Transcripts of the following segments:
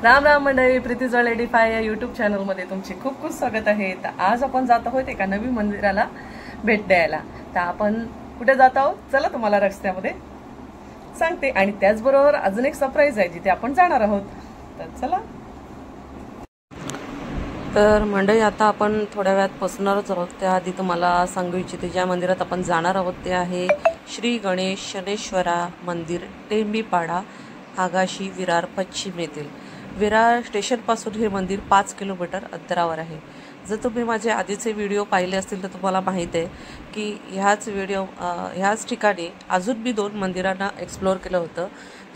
राम राम मंडळी, प्रीतीजवळ एडिफाय या यूट्यूब चॅनलमध्ये तुमचे खूप खूप स्वागत आहे। तर आज आपण जात आहोत एका नवीन मंदिराला भेट द्यायला। तर आपण कुठे जात आहोत चला तुम्हाला रस्त्यामध्ये सांगते, आणि त्याचबरोबर अजून एक सरप्राईज आहे जिथे आपण जाणार आहोत। तर चला। तर मंडळी आता आपण थोड्या वेळात पोहोचणारच आहोत। त्याआधी तुम्हाला सांगू इच्छिते ज्या मंदिरात आपण जाणार आहोत ते आहे श्री गणेश शनेश्वरा मंदिर, टेंबीपाडा, आगाशी, विरार पश्चिम येथील। विरार स्टेशनपासून हे मंदिर 5 किलोमीटर अंतरावर आहे। जर तुम्ही माझे आधीचे व्हिडिओ पाहिले असतील तर तुम्हाला माहीत आहे की ह्याच ठिकाणी अजून मी 2 मंदिरांना एक्सप्लोअर केलं होतं,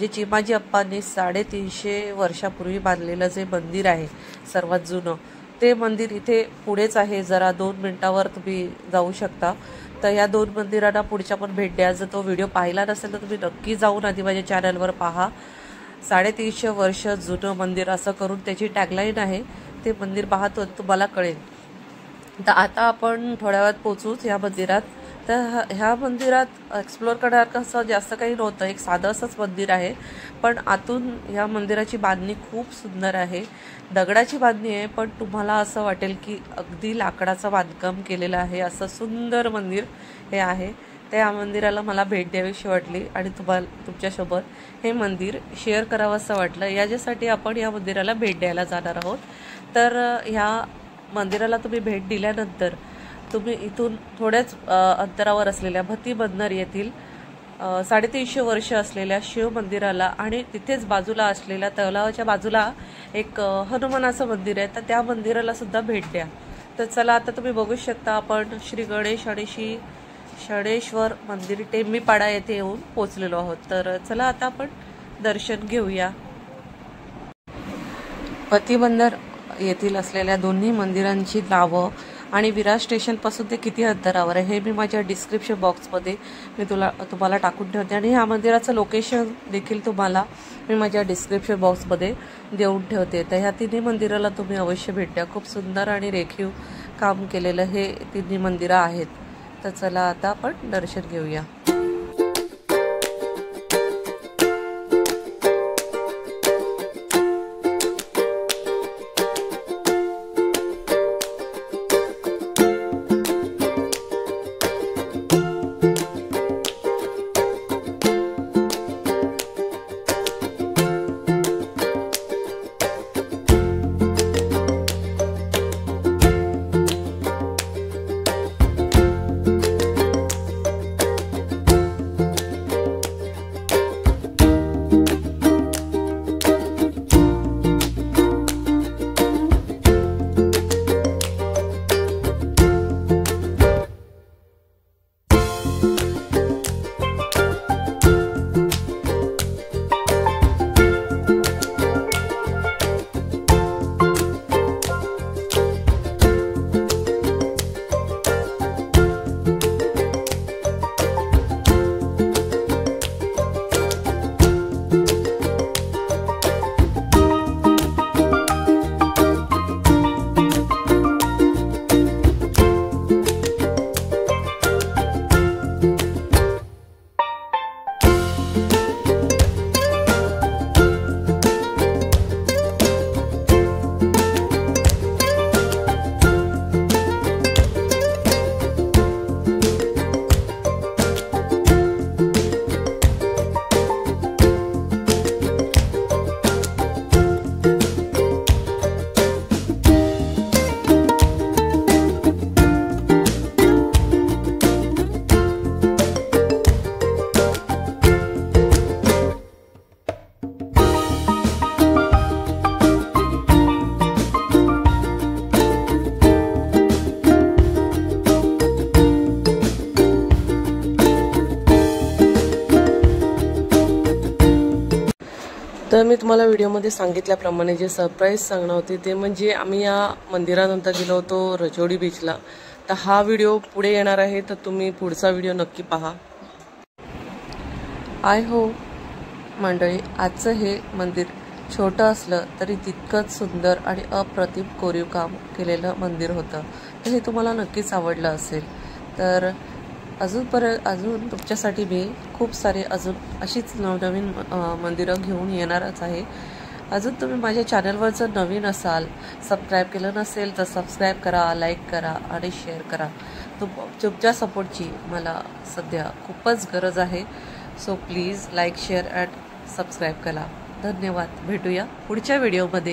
जे चिमाजी अप्पांनी 350 वर्षापूर्वी बांधलेलं जे मंदिर आहे सर्वात जुनं, ते मंदिर इथे पुढेच आहे। जरा 2 मिनिटावर तुम्ही जाऊ शकता। तर या 2 मंदिरांना पुढच्या पण भेट द्या। जर तो व्हिडिओ पाहिला नसेल तर तुम्ही नक्की जाऊन आधी माझ्या चॅनलवर पहा। 350 वर्ष जुनं मंदिर असं करून त्याची टॅगलाईन आहे। ते मंदिर पाहतो तुम्हाला कळेल। तर आता आपण थोड्या वेळात पोहोचूच या मंदिरात। तर ह्या मंदिरात एक्सप्लोअर करण्यासारखं असं जास्त काही नव्हतं, एक साधं असंच मंदिर आहे, पण आतून ह्या मंदिराची बांधणी खूप सुंदर आहे। दगडाची बांधणी आहे, पण तुम्हाला असं वाटेल की अगदी लाकडाचं बांधकाम केलेलं आहे, असं सुंदर मंदिर हे आहे। त्या मंदिराला मला भेट द्यावीशी वाटली आणि तुमच्यासोबत हे मंदिर शेअर करावं असं वाटलं। याच्यासाठी आपण या मंदिराला भेट द्यायला जाणार आहोत। तर ह्या मंदिराला तुम्ही भेट दिल्यानंतर तुम्ही इथून थोड्याच अंतरावर असलेल्या भतीबंदर येथील 350 वर्ष असलेल्या शिव मंदिराला आणि तिथेच बाजूला असलेल्या तलावाच्या बाजूला एक हनुमानाचं मंदिर आहे, तर त्या मंदिराला सुद्धा भेट द्या। तर चला, आता तुम्ही बघू शकता आपण श्री गणेश आणि श्री शनेश्वर मंदिर टेंबीपाडा येथे येऊन पोहोचलेलो आहोत। तर चला आता आपण दर्शन घेऊया। भतीबंदर येथील असलेल्या दोन्ही मंदिरांची नावं आणि विरार स्टेशनपासून ते किती अंतरावर आहे हे मी माझ्या डिस्क्रिप्शन बॉक्समध्ये तुम्हाला टाकून ठेवते, आणि ह्या मंदिराचं लोकेशन देखील तुम्हाला मी माझ्या डिस्क्रिप्शन बॉक्समध्ये देऊन ठेवते। तर ह्या तिन्ही मंदिराला तुम्ही अवश्य भेट द्या। खूप सुंदर आणि रेखीव काम केलेलं हे तिन्ही मंदिरं आहेत। तर चला आता आपण दर्शन घेऊया। तर मी तुम्हाला व्हिडिओमध्ये सांगितल्याप्रमाणे जे सरप्राईज सांगणार होते ते म्हणजे आम्ही या मंदिरानंतर गेलो होतो रजोडी बीचला। तर हा व्हिडिओ पुढे येणार आहे, तर तुम्ही पुढचा व्हिडिओ नक्की पहा। आय होप मंडळी आजचं हे मंदिर छोटं असलं तरी तितकंच सुंदर आणि अप्रतिम कोरीव काम केलेलं मंदिर होतं। तर हे तुम्हाला नक्कीच आवडलं असेल। तर अजून तुमच्यासाठी मी खूप सारे अजून अशीच नवनवीन मंदिरं घेऊन येणारच आहे। अजून तुम्ही माझ्या चॅनलवर जर नवीन असाल, सबस्क्राईब केलं नसेल तर सबस्क्राईब करा, लाईक करा आणि शेअर करा. तुमच्या सपोर्टची मला सध्या खूपच गरज आहे. So please like, share and subscribe करा. धन्यवाद. भेटूया पुढच्या व्हिडिओमध्ये.